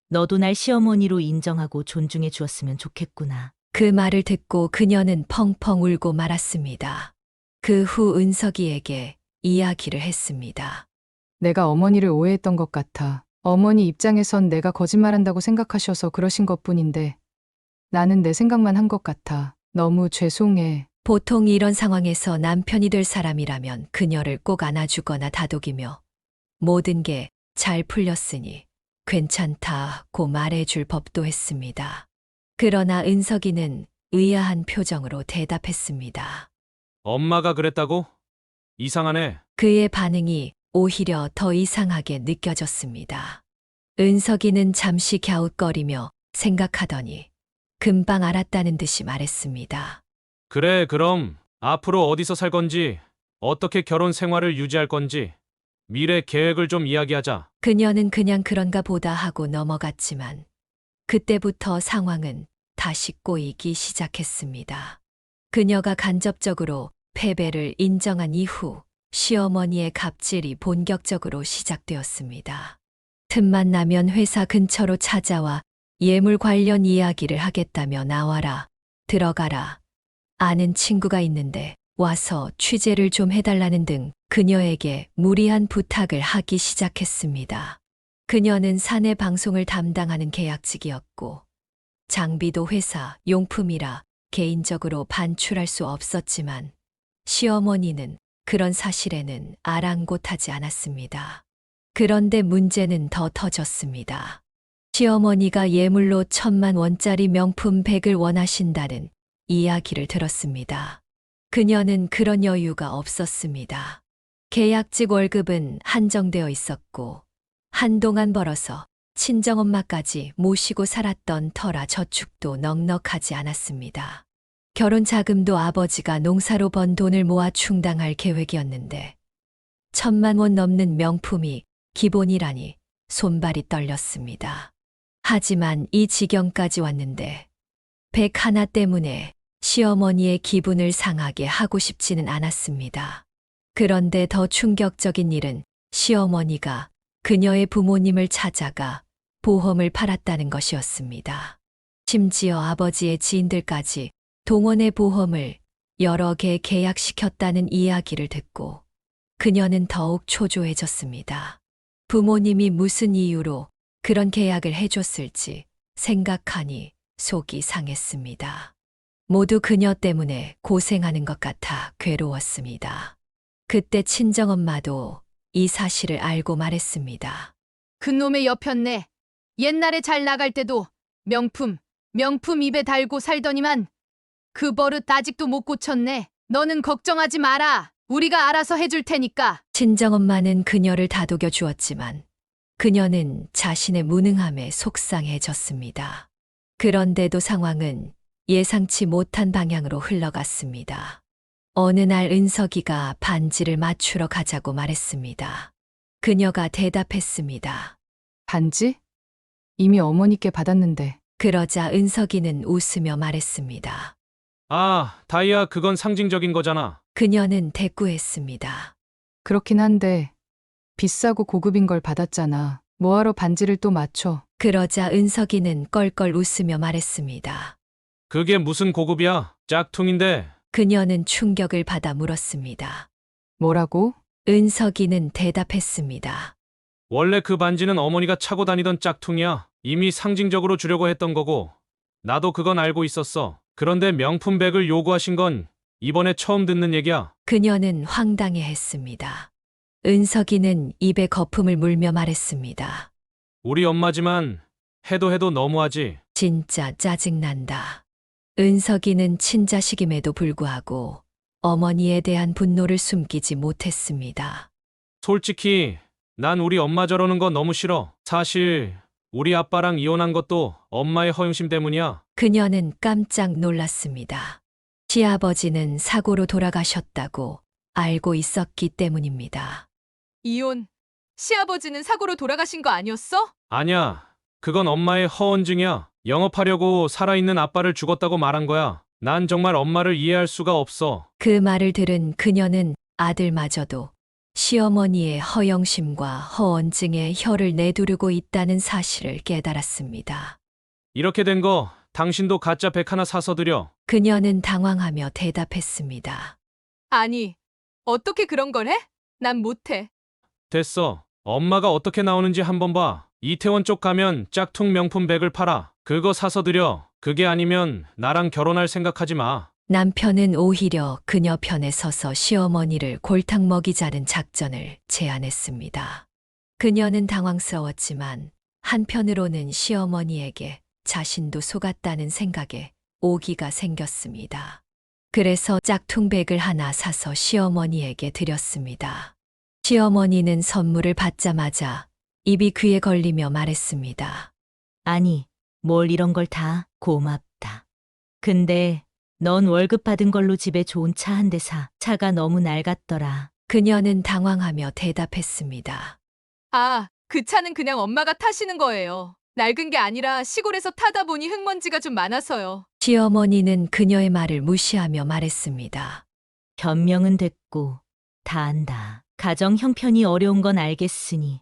너도 날 시어머니로 인정하고 존중해 주었으면 좋겠구나. 그 말을 듣고 그녀는 펑펑 울고 말았습니다. 그 후 은석이에게 이야기를 했습니다. 내가 어머니를 오해했던 것 같아. 어머니 입장에선 내가 거짓말한다고 생각하셔서 그러신 것뿐인데 나는 내 생각만 한 것 같아. 너무 죄송해. 보통 이런 상황에서 남편이 될 사람이라면 그녀를 꼭 안아주거나 다독이며 모든 게 잘 풀렸으니 괜찮다고 말해줄 법도 했습니다. 그러나 은석이는 의아한 표정으로 대답했습니다. 엄마가 그랬다고? 이상하네. 그의 반응이 오히려 더 이상하게 느껴졌습니다. 은석이는 잠시 갸웃거리며 생각하더니 금방 알았다는 듯이 말했습니다. 그래, 그럼 앞으로 어디서 살 건지, 어떻게 결혼 생활을 유지할 건지, 미래 계획을 좀 이야기하자. 그녀는 그냥 그런가 보다 하고 넘어갔지만 그때부터 상황은 다시 꼬이기 시작했습니다. 그녀가 간접적으로 패배를 인정한 이후 시어머니의 갑질이 본격적으로 시작되었습니다. 틈만 나면 회사 근처로 찾아와 예물 관련 이야기를 하겠다며 나와라, 들어가라, 아는 친구가 있는데 와서 취재를 좀 해달라는 등 그녀에게 무리한 부탁을 하기 시작했습니다. 그녀는 사내 방송을 담당하는 계약직이었고 장비도 회사 용품이라 개인적으로 반출할 수 없었지만 시어머니는 그런 사실에는 아랑곳하지 않았습니다. 그런데 문제는 더 터졌습니다. 시어머니가 예물로 1,000만 원짜리 명품 백을 원하신다는 이야기를 들었습니다. 그녀는 그런 여유가 없었습니다. 계약직 월급은 한정되어 있었고 한동안 벌어서 친정엄마까지 모시고 살았던 터라 저축도 넉넉하지 않았습니다. 결혼 자금도 아버지가 농사로 번 돈을 모아 충당할 계획이었는데 1,000만 원 넘는 명품이 기본이라니 손발이 떨렸습니다. 하지만 이 지경까지 왔는데 백 하나 때문에 시어머니의 기분을 상하게 하고 싶지는 않았습니다. 그런데 더 충격적인 일은 시어머니가 그녀의 부모님을 찾아가 보험을 팔았다는 것이었습니다. 심지어 아버지의 지인들까지 동원의 보험을 여러 개 계약시켰다는 이야기를 듣고 그녀는 더욱 초조해졌습니다. 부모님이 무슨 이유로 그런 계약을 해줬을지 생각하니 속이 상했습니다. 모두 그녀 때문에 고생하는 것 같아 괴로웠습니다. 그때 친정엄마도 이 사실을 알고 말했습니다. 그놈의 여편네. 옛날에 잘 나갈 때도 명품 입에 달고 살더니만 그 버릇 아직도 못 고쳤네. 너는 걱정하지 마라. 우리가 알아서 해줄 테니까. 친정엄마는 그녀를 다독여 주었지만 그녀는 자신의 무능함에 속상해졌습니다. 그런데도 상황은 예상치 못한 방향으로 흘러갔습니다. 어느 날 은석이가 반지를 맞추러 가자고 말했습니다. 그녀가 대답했습니다. 반지? 이미 어머니께 받았는데. 그러자 은석이는 웃으며 말했습니다. 아, 다이아 그건 상징적인 거잖아. 그녀는 대꾸했습니다. 그렇긴 한데 비싸고 고급인 걸 받았잖아. 뭐하러 반지를 또 맞춰? 그러자 은석이는 껄껄 웃으며 말했습니다. 그게 무슨 고급이야? 짝퉁인데. 그녀는 충격을 받아 물었습니다. 뭐라고? 은석이는 대답했습니다. 원래 그 반지는 어머니가 차고 다니던 짝퉁이야. 이미 상징적으로 주려고 했던 거고. 나도 그건 알고 있었어. 그런데 명품백을 요구하신 건 이번에 처음 듣는 얘기야. 그녀는 황당해했습니다. 은석이는 입에 거품을 물며 말했습니다. 우리 엄마지만 해도 너무하지. 진짜 짜증난다. 은석이는 친자식임에도 불구하고 어머니에 대한 분노를 숨기지 못했습니다. 솔직히 난 우리 엄마 저러는 거 너무 싫어. 사실 우리 아빠랑 이혼한 것도 엄마의 허영심 때문이야. 그녀는 깜짝 놀랐습니다. 시아버지는 사고로 돌아가셨다고 알고 있었기 때문입니다. 이혼. 시아버지는 사고로 돌아가신 거 아니었어? 아니야. 그건 엄마의 허언증이야. 영업하려고 살아있는 아빠를 죽었다고 말한 거야. 난 정말 엄마를 이해할 수가 없어. 그 말을 들은 그녀는 아들마저도 시어머니의 허영심과 허언증에 혀를 내두르고 있다는 사실을 깨달았습니다. 이렇게 된 거 당신도 가짜 백 하나 사서 드려. 그녀는 당황하며 대답했습니다. 아니, 어떻게 그런 걸 해? 난 못해. 됐어. 엄마가 어떻게 나오는지 한번 봐. 이태원 쪽 가면 짝퉁 명품 백을 팔아. 그거 사서 드려. 그게 아니면 나랑 결혼할 생각하지 마. 남편은 오히려 그녀 편에 서서 시어머니를 골탕 먹이자는 작전을 제안했습니다. 그녀는 당황스러웠지만 한편으로는 시어머니에게 자신도 속았다는 생각에 오기가 생겼습니다. 그래서 짝퉁백을 하나 사서 시어머니에게 드렸습니다. 시어머니는 선물을 받자마자 입이 귀에 걸리며 말했습니다. 아니, 뭘 이런 걸 다 고맙다. 근데 넌 월급 받은 걸로 집에 좋은 차 한 대 사. 차가 너무 낡았더라. 그녀는 당황하며 대답했습니다. 아, 그 차는 그냥 엄마가 타시는 거예요. 낡은 게 아니라 시골에서 타다 보니 흙먼지가 좀 많아서요. 시어머니는 그녀의 말을 무시하며 말했습니다. 변명은 됐고 다 안다. 가정 형편이 어려운 건 알겠으니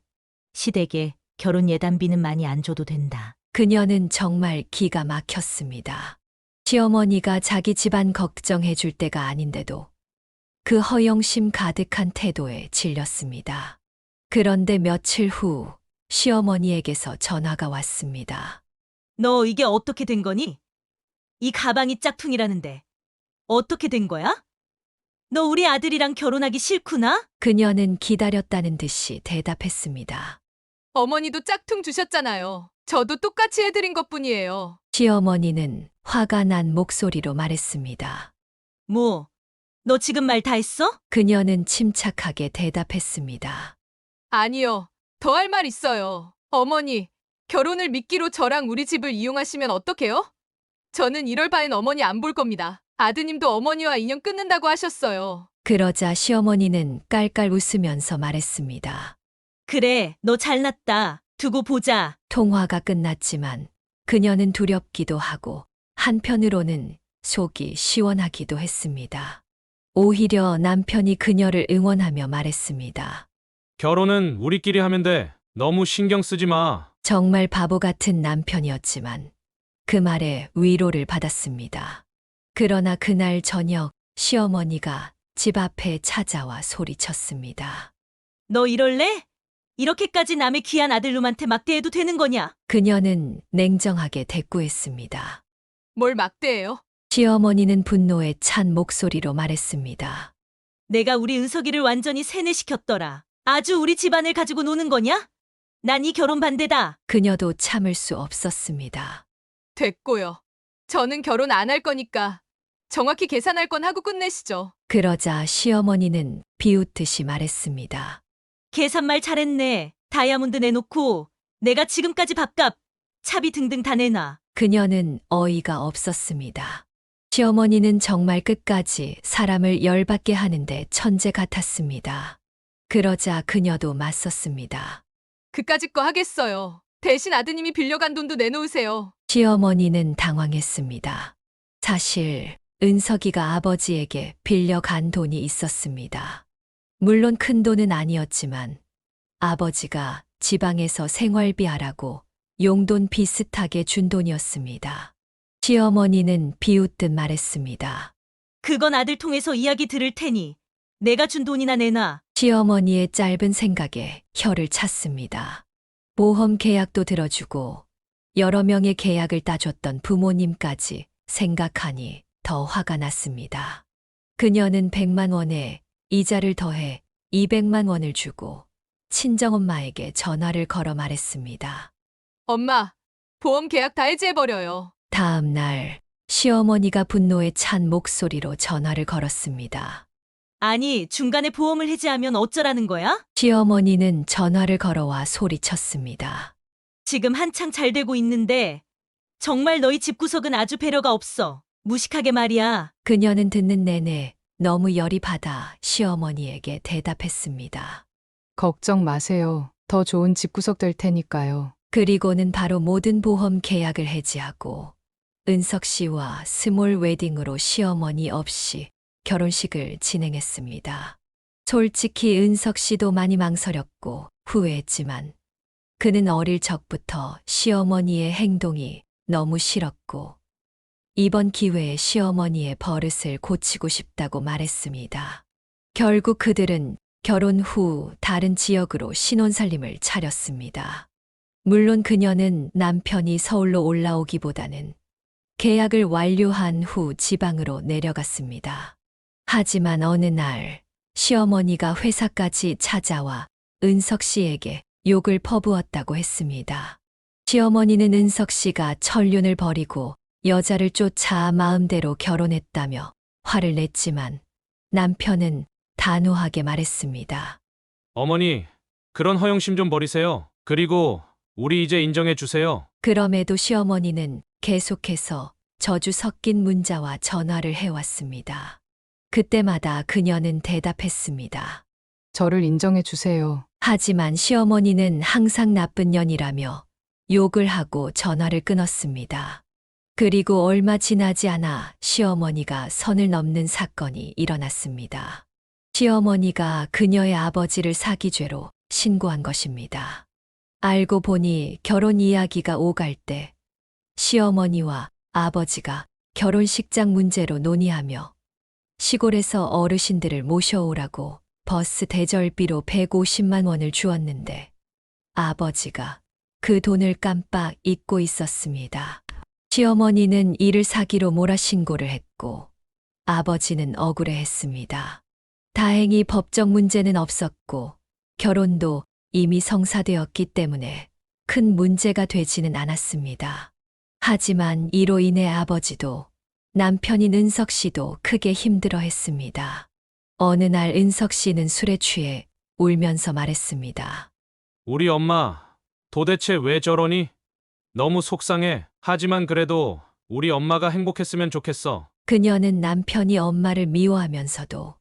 시댁에 결혼 예단비는 많이 안 줘도 된다. 그녀는 정말 기가 막혔습니다. 시어머니가 자기 집안 걱정해 줄 때가 아닌데도 그 허영심 가득한 태도에 질렸습니다. 그런데 며칠 후 시어머니에게서 전화가 왔습니다. 너 이게 어떻게 된 거니? 이 가방이 짝퉁이라는데 어떻게 된 거야? 너 우리 아들이랑 결혼하기 싫구나? 그녀는 기다렸다는 듯이 대답했습니다. 어머니도 짝퉁 주셨잖아요. 저도 똑같이 해드린 것뿐이에요. 시어머니는 화가 난 목소리로 말했습니다. 뭐, 너 지금 말 다 했어? 그녀는 침착하게 대답했습니다. 아니요. 더 할 말 있어요. 어머니, 결혼을 미끼로 저랑 우리 집을 이용하시면 어떡해요? 저는 이럴 바엔 어머니 안 볼 겁니다. 아드님도 어머니와 인연 끊는다고 하셨어요. 그러자 시어머니는 깔깔 웃으면서 말했습니다. 그래, 너 잘났다. 두고 보자. 통화가 끝났지만 그녀는 두렵기도 하고 한편으로는 속이 시원하기도 했습니다. 오히려 남편이 그녀를 응원하며 말했습니다. 결혼은 우리끼리 하면 돼. 너무 신경 쓰지 마. 정말 바보 같은 남편이었지만 그 말에 위로를 받았습니다. 그러나 그날 저녁 시어머니가 집 앞에 찾아와 소리쳤습니다. 너 이럴래? 이렇게까지 남의 귀한 아들놈한테 막대해도 되는 거냐? 그녀는 냉정하게 대꾸했습니다. 뭘 막대해요? 시어머니는 분노에 찬 목소리로 말했습니다. 내가 우리 은석이를 완전히 세뇌시켰더라. 아주 우리 집안을 가지고 노는 거냐? 난 이 결혼 반대다. 그녀도 참을 수 없었습니다. 됐고요. 저는 결혼 안 할 거니까 정확히 계산할 건 하고 끝내시죠. 그러자 시어머니는 비웃듯이 말했습니다. 계산말 잘했네. 다이아몬드 내놓고 내가 지금까지 밥값, 차비 등등 다 내놔. 그녀는 어이가 없었습니다. 시어머니는 정말 끝까지 사람을 열받게 하는데 천재 같았습니다. 그러자 그녀도 맞섰습니다. 그까짓 거 하겠어요. 대신 아드님이 빌려간 돈도 내놓으세요. 시어머니는 당황했습니다. 사실 은석이가 아버지에게 빌려간 돈이 있었습니다. 물론 큰 돈은 아니었지만 아버지가 지방에서 생활비 하라고 용돈 비슷하게 준 돈이었습니다. 시어머니는 비웃듯 말했습니다. 그건 아들 통해서 이야기 들을 테니 내가 준 돈이나 내놔. 시어머니의 짧은 생각에 혀를 찼습니다. 보험 계약도 들어주고 여러 명의 계약을 따줬던 부모님까지 생각하니 더 화가 났습니다. 그녀는 100만 원에 이자를 더해 200만 원을 주고 친정엄마에게 전화를 걸어 말했습니다. 엄마, 보험 계약 다 해지해버려요. 다음 날 시어머니가 분노에 찬 목소리로 전화를 걸었습니다. 아니, 중간에 보험을 해지하면 어쩌라는 거야? 시어머니는 전화를 걸어와 소리쳤습니다. 지금 한창 잘 되고 있는데 정말 너희 집구석은 아주 배려가 없어. 무식하게 말이야. 그녀는 듣는 내내 너무 열이 받아 시어머니에게 대답했습니다. 걱정 마세요. 더 좋은 집구석 될 테니까요. 그리고는 바로 모든 보험 계약을 해지하고 은석 씨와 스몰 웨딩으로 시어머니 없이 결혼식을 진행했습니다. 솔직히 은석 씨도 많이 망설였고 후회했지만 그는 어릴 적부터 시어머니의 행동이 너무 싫었고 이번 기회에 시어머니의 버릇을 고치고 싶다고 말했습니다. 결국 그들은 결혼 후 다른 지역으로 신혼살림을 차렸습니다. 물론 그녀는 남편이 서울로 올라오기보다는 계약을 완료한 후 지방으로 내려갔습니다. 하지만 어느 날 시어머니가 회사까지 찾아와 은석 씨에게 욕을 퍼부었다고 했습니다. 시어머니는 은석 씨가 천륜을 버리고 여자를 쫓아 마음대로 결혼했다며 화를 냈지만 남편은 단호하게 말했습니다. 어머니, 그런 허영심 좀 버리세요. 그리고 우리 이제 인정해 주세요. 그럼에도 시어머니는 계속해서 저주 섞인 문자와 전화를 해왔습니다. 그때마다 그녀는 대답했습니다. 저를 인정해 주세요. 하지만 시어머니는 항상 나쁜 년이라며 욕을 하고 전화를 끊었습니다. 그리고 얼마 지나지 않아 시어머니가 선을 넘는 사건이 일어났습니다. 시어머니가 그녀의 아버지를 사기죄로 신고한 것입니다. 알고 보니 결혼 이야기가 오갈 때 시어머니와 아버지가 결혼식장 문제로 논의하며 시골에서 어르신들을 모셔오라고 버스 대절비로 150만 원을 주었는데 아버지가 그 돈을 깜빡 잊고 있었습니다. 시어머니는 이를 사기로 몰아신고를 했고 아버지는 억울해했습니다. 다행히 법적 문제는 없었고 결혼도 이미 성사되었기 때문에 큰 문제가 되지는 않았습니다. 하지만 이로 인해 아버지도 남편인 은석 씨도 크게 힘들어했습니다. 어느 날 은석 씨는 술에 취해 울면서 말했습니다. 우리 엄마, 도대체 왜 저러니? 너무 속상해. 하지만 그래도 우리 엄마가 행복했으면 좋겠어. 그녀는 남편이 엄마를 미워하면서도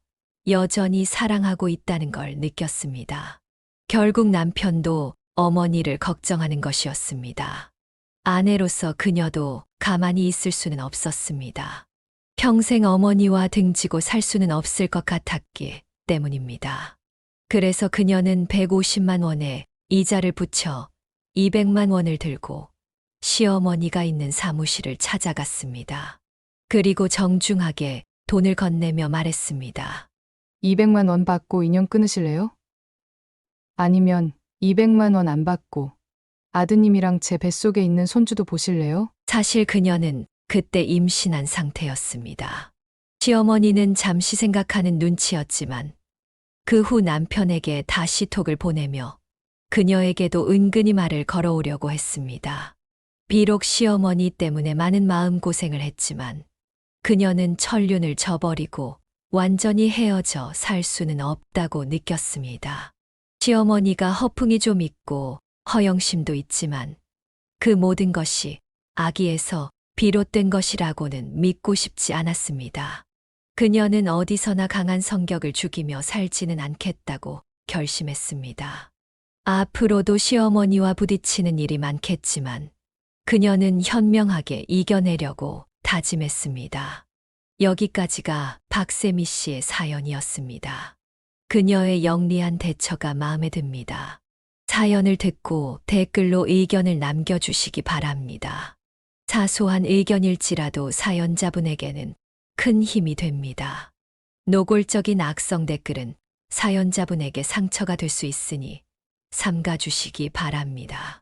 여전히 사랑하고 있다는 걸 느꼈습니다. 결국 남편도 어머니를 걱정하는 것이었습니다. 아내로서 그녀도 가만히 있을 수는 없었습니다. 평생 어머니와 등지고 살 수는 없을 것 같았기 때문입니다. 그래서 그녀는 150만 원에 이자를 붙여 200만 원을 들고 시어머니가 있는 사무실을 찾아갔습니다. 그리고 정중하게 돈을 건네며 말했습니다. 200만 원 받고 인연 끊으실래요? 아니면 200만 원 안 받고 아드님이랑 제 뱃속에 있는 손주도 보실래요? 사실 그녀는 그때 임신한 상태였습니다. 시어머니는 잠시 생각하는 눈치였지만 그 후 남편에게 다시 톡을 보내며 그녀에게도 은근히 말을 걸어오려고 했습니다. 비록 시어머니 때문에 많은 마음고생을 했지만 그녀는 천륜을 저버리고 완전히 헤어져 살 수는 없다고 느꼈습니다. 시어머니가 허풍이 좀 있고 허영심도 있지만 그 모든 것이 악의에서 비롯된 것이라고는 믿고 싶지 않았습니다. 그녀는 어디서나 강한 성격을 죽이며 살지는 않겠다고 결심했습니다. 앞으로도 시어머니와 부딪히는 일이 많겠지만 그녀는 현명하게 이겨내려고 다짐했습니다. 여기까지가 박세미 씨의 사연이었습니다. 그녀의 영리한 대처가 마음에 듭니다. 사연을 듣고 댓글로 의견을 남겨주시기 바랍니다. 사소한 의견일지라도 사연자분에게는 큰 힘이 됩니다. 노골적인 악성 댓글은 사연자분에게 상처가 될 수 있으니 삼가주시기 바랍니다.